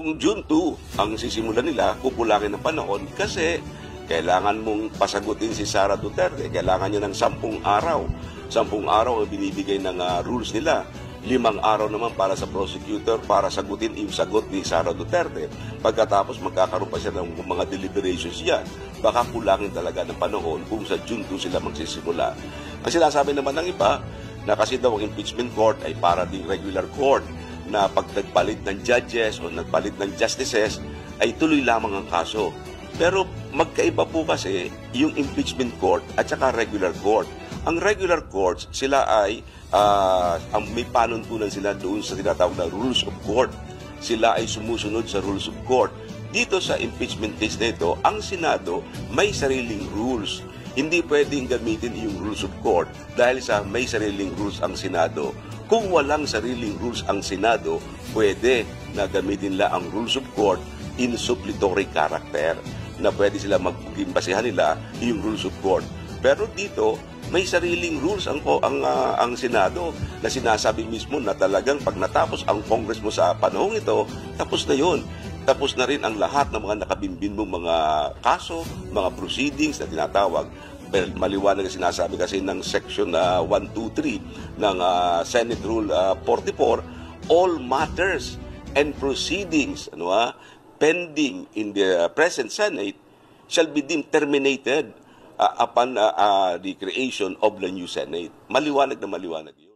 kung June 2 ang sisimulan nila, kukulangin ng panahon kasi kailangan mong pasagutin si Sara Duterte. Kailangan niya ng 10 araw. 10 araw ang binibigay ng rules nila. 5 araw naman para sa prosecutor para sagutin yung sagot ni Sara Duterte. Pagkatapos magkakaroon pa siya ng mga deliberations yan. Baka kulangin talaga ng panahon kung sa June 2 sila magsisimula. Ang sinasabi naman ng iba na kasi daw ang impeachment court ay para ding regular court na pag nagpalit ng judges o nagpalit ng justices ay tuloy lamang ang kaso. Pero magkaiba po kasi yung impeachment court at saka regular court. Ang regular courts, sila ay may panuntunan sila doon sa tinatawag na rules of court. Sila ay sumusunod sa rules of court. Dito sa impeachment case na ito, ang Senado may sariling rules. Hindi pwedeng gamitin yung rules of court dahil sa may sariling rules ang Senado. Kung walang sariling rules ang Senado, pwede na gamitin lang ang rules of court in suppletory character na pwede sila mag-basehan nila yung rules of court. Pero dito, may sariling rules ang Senado na sinasabi mismo na talagang pag natapos ang Congress mo sa panahong ito, tapos na yun. Tapos na rin ang lahat ng mga nakabimbin mong mga kaso, mga proceedings na tinatawag. Maliwanag na sinasabi kasi ng Section 123 ng Senate Rule 44, all matters and proceedings pending in the present Senate shall be deemed terminated upon the creation of the new Senate. Maliwanag na maliwanag yun.